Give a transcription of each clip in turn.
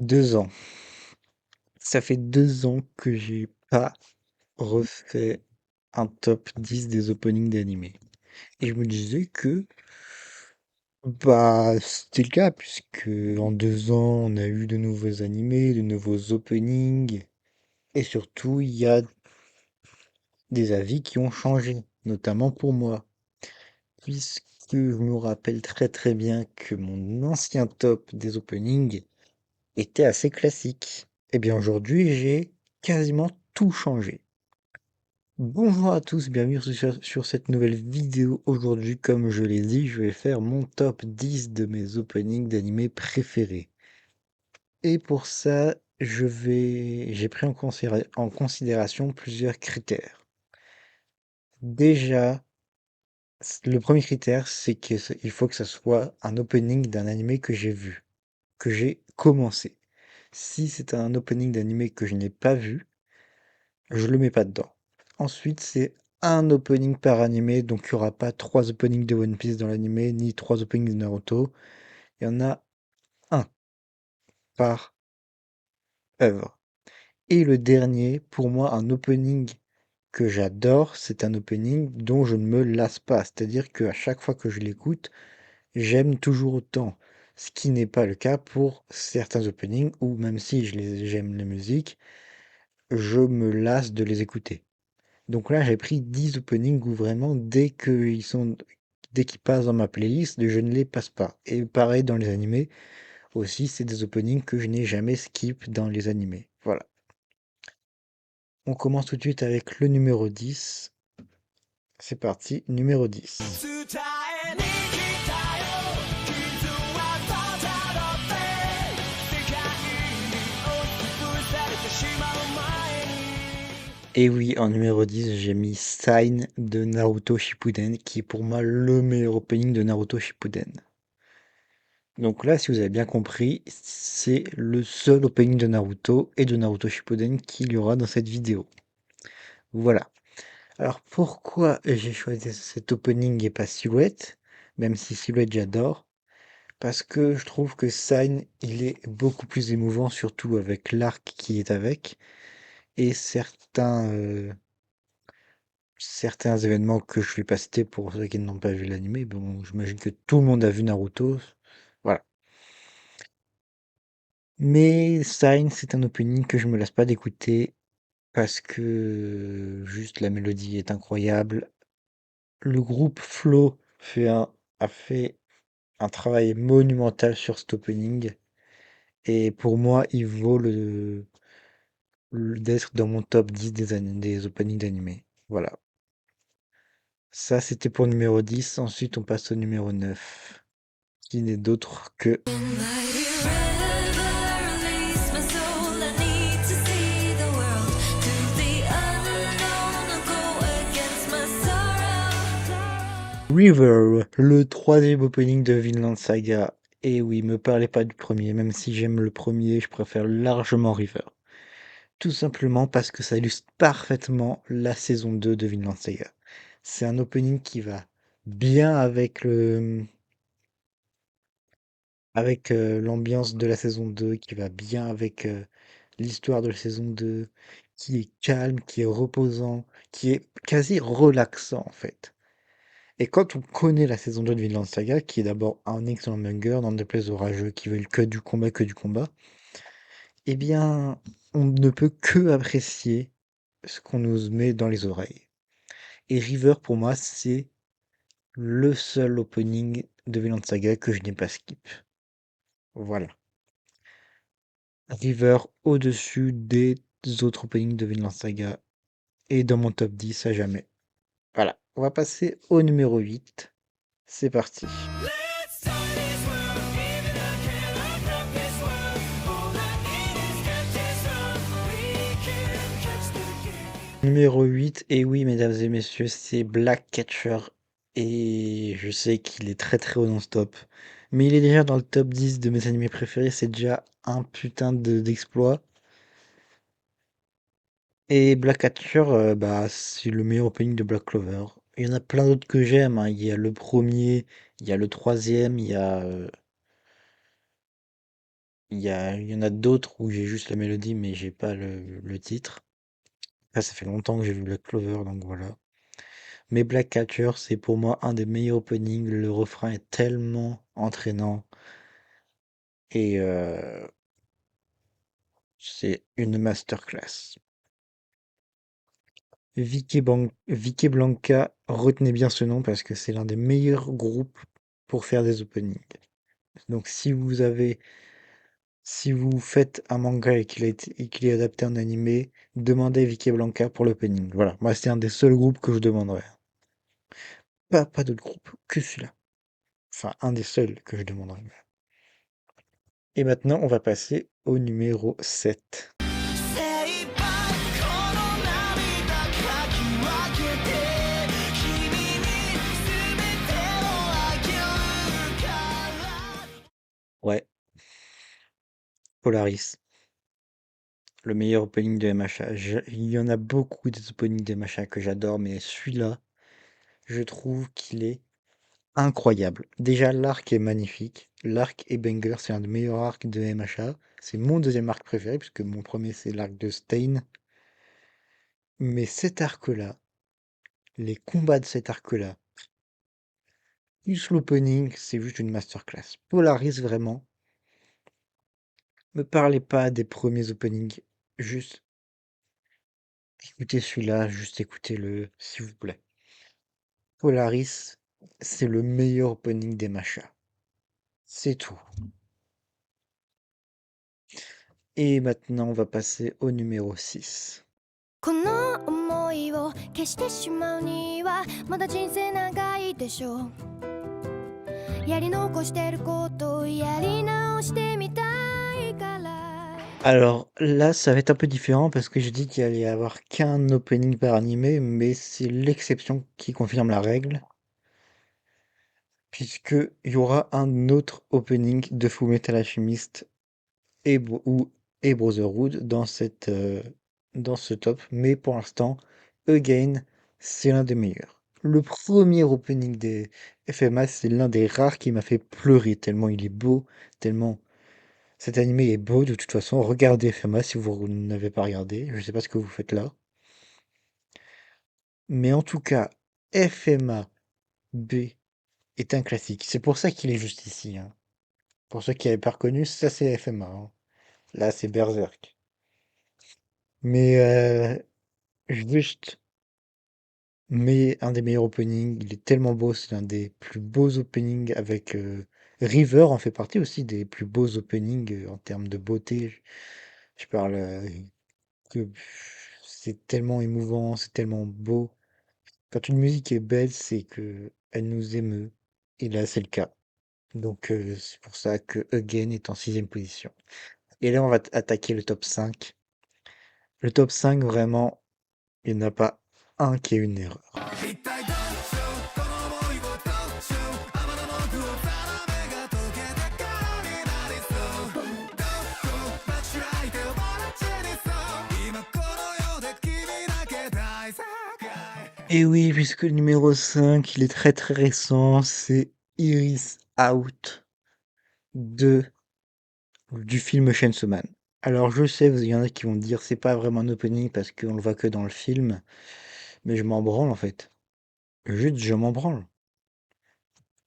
2 ans. Ça fait 2 ans que j'ai pas refait un top 10 des openings d'animé. Et je me disais que c'était le cas, puisque en 2 ans, on a eu de nouveaux animés, de nouveaux openings, et surtout, il y a des avis qui ont changé, notamment pour moi, puisque je me rappelle très très bien que mon ancien top des openings était assez classique. Et bien aujourd'hui, j'ai quasiment tout changé. Bonjour à tous, bienvenue sur cette nouvelle vidéo. Aujourd'hui, comme je l'ai dit, je vais faire mon top 10 de mes openings d'animés préférés. Et pour ça, j'ai pris en considération plusieurs critères. Déjà, le premier critère, c'est qu'il faut que ça soit un opening d'un animé que j'ai vu, que j'ai commencé. Si c'est un opening d'animé que je n'ai pas vu, je le mets pas dedans. Ensuite, c'est un opening par animé, donc il n'y aura pas 3 openings de One Piece dans l'animé, ni 3 openings de Naruto. Il y en a un par œuvre. Et le dernier, pour moi, un opening que j'adore, c'est un opening dont je ne me lasse pas. C'est-à-dire qu'à chaque fois que je l'écoute, j'aime toujours autant. Ce qui n'est pas le cas pour certains openings, où même si j'aime les musiques, je me lasse de les écouter. Donc là, j'ai pris 10 openings où vraiment, dès qu'ils passent dans ma playlist, je ne les passe pas. Et pareil dans les animés aussi, c'est des openings que je n'ai jamais skip dans les animés. Voilà. On commence tout de suite avec le numéro 10. C'est parti, numéro 10. Et oui, en numéro 10, j'ai mis Sign de Naruto Shippuden, qui est pour moi le meilleur opening de Naruto Shippuden. Donc là, si vous avez bien compris, c'est le seul opening de Naruto et de Naruto Shippuden qu'il y aura dans cette vidéo. Voilà. Alors pourquoi j'ai choisi cet opening et pas Silhouette, même si Silhouette j'adore, parce que je trouve que Sign, il est beaucoup plus émouvant, surtout avec l'arc qui est avec, et certains événements que je vais pas citer pour ceux qui n'ont pas vu l'animé. Bon, j'imagine que tout le monde a vu Naruto. Voilà. Mais Sign, c'est un opening que je me lasse pas d'écouter parce que juste la mélodie est incroyable. Le groupe Flow a fait un travail monumental sur cet opening et pour moi, il vaut d'être dans mon top 10 des openings d'animé. Voilà. Ça, c'était pour le numéro 10. Ensuite, on passe au numéro 9, qui n'est d'autre que River, le troisième opening de Vinland Saga. Et oui, me parlez pas du premier, même si j'aime le premier, je préfère largement River. Tout simplement parce que ça illustre parfaitement la saison 2 de Vinland Saga. C'est un opening qui va bien avec l'ambiance de la saison 2, qui va bien avec l'histoire de la saison 2, qui est calme, qui est reposant, qui est quasi relaxant en fait. Et quand on connaît la saison 2 de Vinland Saga, qui est d'abord un excellent manga, n'en déplaise aux rageux qui veulent que du combat, eh bien, on ne peut que apprécier ce qu'on nous met dans les oreilles. Et River, pour moi, c'est le seul opening de Vinland Saga que je n'ai pas skip. Voilà. River au-dessus des autres openings de Vinland Saga et dans mon top 10 à jamais. Voilà. On va passer au numéro 8. C'est parti. Numéro 8, et oui, mesdames et messieurs, c'est Black Catcher. Et je sais qu'il est très très haut non-stop. Mais il est déjà dans le top 10 de mes animés préférés, c'est déjà un putain d'exploit. Et Black Catcher, c'est le meilleur opening de Black Clover. Il y en a plein d'autres que j'aime, hein. Il y a le premier, il y a le troisième, Il y en a d'autres où j'ai juste la mélodie, mais j'ai pas le titre. Là, ça fait longtemps que j'ai vu Black Clover, donc voilà. Mais Black Catcher, c'est pour moi un des meilleurs openings. Le refrain est tellement entraînant et c'est une masterclass. Vicky Blanca, retenez bien ce nom parce que c'est l'un des meilleurs groupes pour faire des openings. Donc si vous faites un manga et qu'il est adapté en animé, demandez Vicky Blanca pour l'opening. Voilà, moi c'est un des seuls groupes que je demanderais. Pas d'autres groupes, que celui-là. Enfin, un des seuls que je demanderais. Et maintenant, on va passer au numéro 7. Ouais, Polaris, le meilleur opening de MHA. Il y en a beaucoup des openings de MHA que j'adore, mais celui-là, je trouve qu'il est incroyable. Déjà, l'arc est magnifique. L'arc et Banger, c'est un des meilleurs arcs de MHA. C'est mon deuxième arc préféré, puisque mon premier, c'est l'arc de Stain. Mais cet arc-là, les combats de cet arc-là, plus l'opening, c'est juste une masterclass. Polaris, vraiment, me parlez pas des premiers openings. Juste écoutez celui-là, juste écoutez-le, s'il vous plaît. Polaris, c'est le meilleur opening des machas. C'est tout. Et maintenant, on va passer au numéro 6. この想いを消してしまうにはまだ人生長いでしょうやり残してることをやり直してみたいから Alors là, ça va être un peu différent parce que je dis qu'il allait y avoir qu'un opening par animé, mais c'est l'exception qui confirme la règle, puisque il y aura un autre opening de Fullmetal Alchemist et, et Brotherhood dans ce top, mais pour l'instant, Again, c'est l'un des meilleurs. Le premier opening des FMA, c'est l'un des rares qui m'a fait pleurer, tellement il est beau, tellement cet animé est beau. De toute façon, regardez FMA si vous n'avez pas regardé, je sais pas ce que vous faites là. Mais en tout cas, FMA B est un classique. C'est pour ça qu'il est juste ici, hein. Pour ceux qui n'avaient pas reconnu, ça c'est FMA, hein. Là, c'est Berserk. Mais juste, mais un des meilleurs openings, il est tellement beau, c'est l'un des plus beaux openings avec River en fait partie aussi des plus beaux openings en termes de beauté. Je parle que c'est tellement émouvant, c'est tellement beau. Quand une musique est belle, c'est que elle nous émeut. Et là, c'est le cas. Donc c'est pour ça que Again est en sixième position. Et là, on va attaquer le top 5. Le top 5, vraiment, il n'y en a pas un qui est une erreur. Et oui, puisque le numéro 5, il est très très récent, c'est Iris Out de, du film Chainsaw Man. Alors je sais, il y en a qui vont dire c'est pas vraiment un opening parce qu'on le voit que dans le film, mais je m'en branle en fait. Juste, je m'en branle.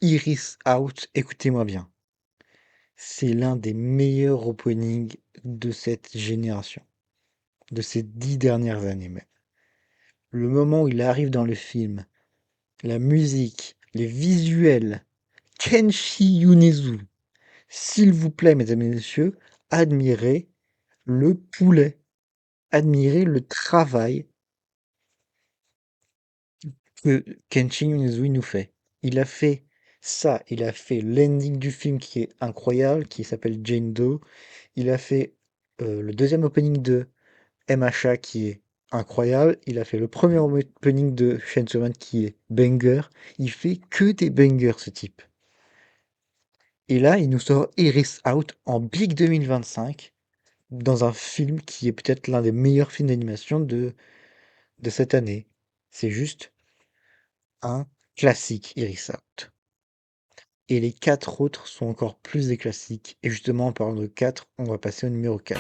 Iris Out, écoutez-moi bien. C'est l'un des meilleurs openings de cette génération, de ces 10 dernières années même. Le moment où il arrive dans le film, la musique, les visuels, Kenshi Yonezu. S'il vous plaît, mesdames et messieurs, admirez le poulet. Admirez le travail que Kenshi Yonezu nous fait. Il a fait ça, il a fait l'ending du film qui est incroyable, qui s'appelle Jane Doe. Il a fait le deuxième opening de MHA qui est incroyable. Il a fait le premier opening de Chainsaw Man qui est banger. Il fait que des bangers ce type. Et là, il nous sort Iris Out en Big 2025 dans un film qui est peut-être l'un des meilleurs films d'animation de cette année. C'est juste un classique, Iris Out. Et les 4 autres sont encore plus des classiques. Et justement, en parlant de 4, on va passer au numéro 4.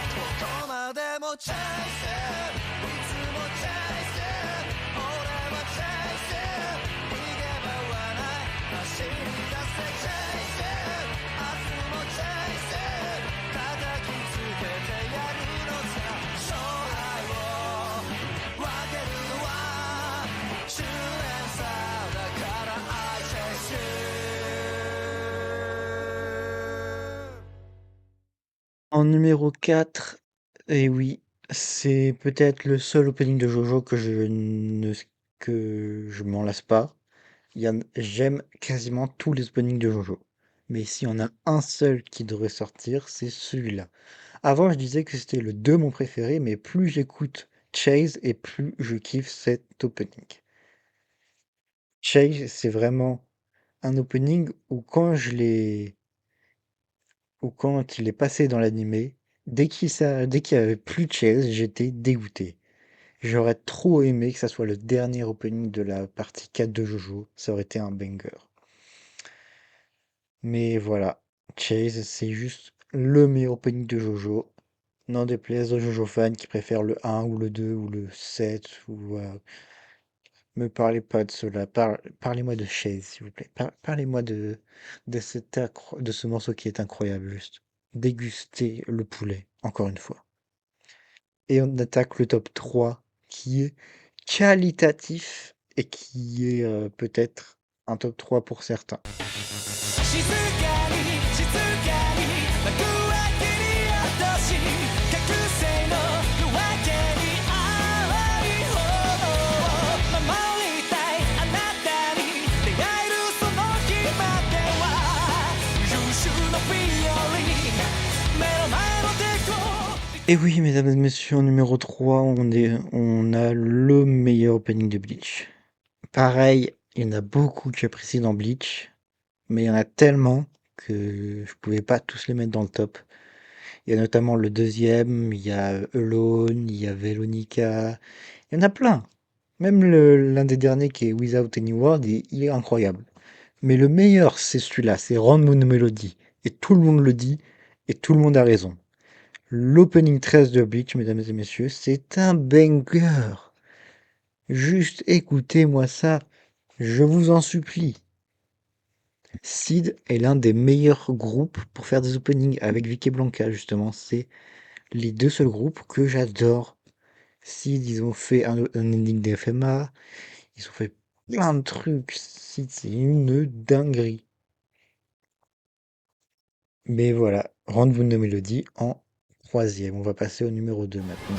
En numéro 4, et oui, c'est peut-être le seul opening de JoJo que je m'en lasse pas. J'aime quasiment tous les openings de JoJo. Mais s'il y en a un seul qui devrait sortir, c'est celui-là. Avant, je disais que c'était le 2 mon préféré, mais plus j'écoute Chase et plus je kiffe cet opening. Chase, c'est vraiment un opening où quand il est passé dans l'animé, dès qu'il y avait plus de Chase, j'étais dégoûté. J'aurais trop aimé que ça soit le dernier opening de la partie 4 de JoJo, ça aurait été un banger. Mais voilà, Chase, c'est juste le meilleur opening de JoJo. N'en déplaise aux JoJo fans qui préfèrent le 1 ou le 2 ou le 7 ou me parlez pas de cela. Parlez-moi de Chase, s'il vous plaît. Parlez-moi de ce morceau qui est incroyable, juste. Dégustez le poulet, encore une fois. Et on attaque le top 3 qui est qualitatif et qui est peut-être un top 3 pour certains. Et oui, mesdames et messieurs, en numéro 3, on a le meilleur opening de Bleach. Pareil, il y en a beaucoup que j'apprécie dans Bleach, mais il y en a tellement que je pouvais pas tous les mettre dans le top. Il y a notamment le deuxième, il y a Alone, il y a Veronica, il y en a plein. Même l'un des derniers qui est Without Any Word, il est incroyable. Mais le meilleur, c'est celui-là, c'est Round Moon Melody. Et tout le monde le dit, et tout le monde a raison. L'opening 13 de Bleach, mesdames et messieurs, c'est un banger. Juste écoutez-moi ça, je vous en supplie. Seed est l'un des meilleurs groupes pour faire des openings avec Vicky Blanca, justement. C'est les deux seuls groupes que j'adore. Seed, ils ont fait un ending d'FMA, ils ont fait plein de trucs. Seed, c'est une dinguerie. Mais voilà, Rendez-vous de Mélodie en troisième. On va passer au numéro 2 maintenant.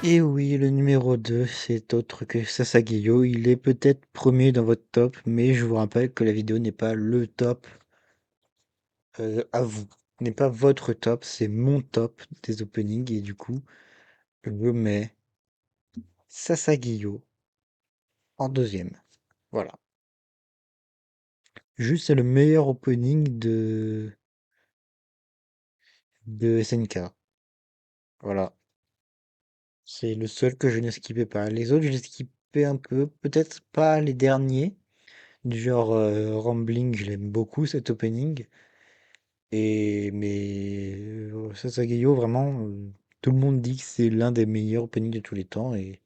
Et oui, le numéro 2, c'est autre que Sasageyo. Il est peut-être premier dans votre top, mais je vous rappelle que la vidéo n'est pas le top à vous. N'est pas votre top, c'est mon top des openings. Et du coup, je mets Sasageyo en deuxième. Voilà. Juste, c'est le meilleur opening de SNK. Voilà. C'est le seul que je ne skippais pas. Les autres, je les skippais un peu. Peut-être pas les derniers. Du genre Rambling, je l'aime beaucoup cet opening. Mais Sasageyo, vraiment, tout le monde dit que c'est l'un des meilleurs openings de tous les temps. Et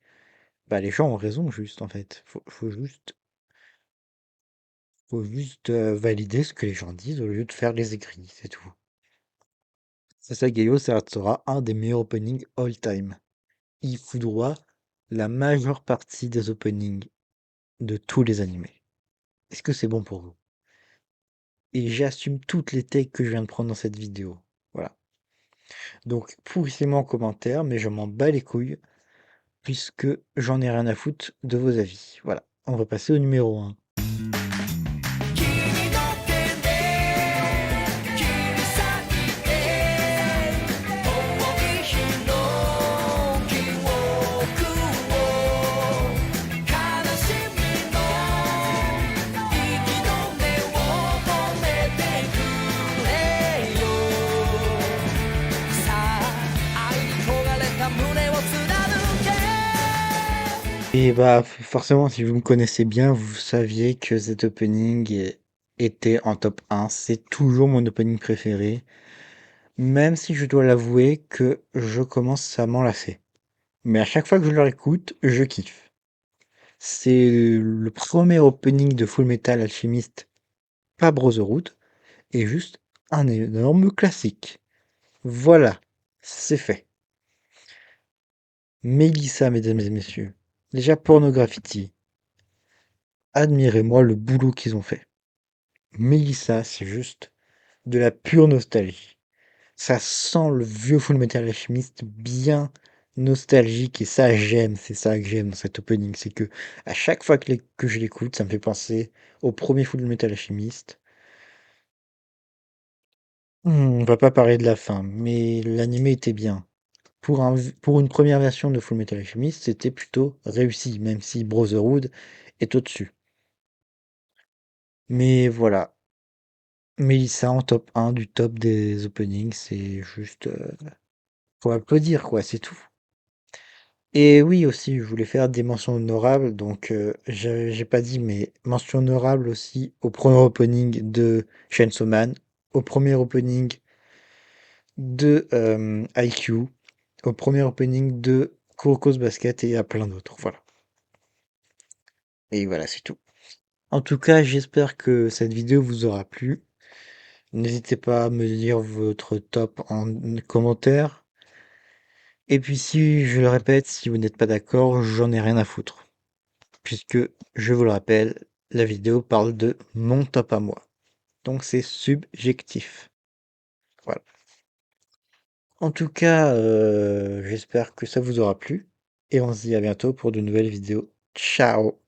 bah, les gens ont raison, juste en fait. Faut juste valider ce que les gens disent au lieu de faire les écrits, c'est tout. Sasageyo, ça sera un des meilleurs openings all time. Il foudroie la majeure partie des openings de tous les animés. Est-ce que c'est bon pour vous? Et j'assume toutes les takes que je viens de prendre dans cette vidéo. Voilà. Donc, pourrissez-moi en commentaire, mais je m'en bats les couilles, puisque j'en ai rien à foutre de vos avis. Voilà. On va passer au numéro 1. Et bah, forcément, si vous me connaissez bien, vous saviez que cet opening était en top 1. C'est toujours mon opening préféré, même si je dois l'avouer que je commence à m'en lasser. Mais à chaque fois que je le réécoute, je kiffe. C'est le premier opening de Full Metal Alchemist, pas Brotherhood, et juste un énorme classique. Voilà, c'est fait. Mélissa, mesdames et messieurs. Déjà, Pornograffiti. Admirez-moi le boulot qu'ils ont fait. Mélissa, c'est juste de la pure nostalgie. Ça sent le vieux Full Metal Alchemist bien nostalgique et ça j'aime, c'est ça que j'aime dans cet opening, c'est que à chaque fois que je l'écoute, ça me fait penser au premier Full Metal Alchemist. On va pas parler de la fin, mais l'anime était bien. Pour une première version de Full Metal Alchemist, c'était plutôt réussi, même si Brotherhood est au-dessus. Mais voilà, Melissa en top 1 du top des openings, c'est juste... faut applaudir, quoi, c'est tout. Et oui, aussi, je voulais faire des mentions honorables, donc j'ai pas dit, mais mention honorable aussi au premier opening de Chainsaw Man, au premier opening de IQ, au premier opening de Kuroko's Basket et à plein d'autres, voilà. Et voilà, c'est tout. En tout cas, j'espère que cette vidéo vous aura plu. N'hésitez pas à me dire votre top en commentaire. Et puis si, je le répète, si vous n'êtes pas d'accord, j'en ai rien à foutre. Puisque, je vous le rappelle, la vidéo parle de mon top à moi. Donc c'est subjectif. Voilà. En tout cas, j'espère que ça vous aura plu. Et on se dit à bientôt pour de nouvelles vidéos. Ciao!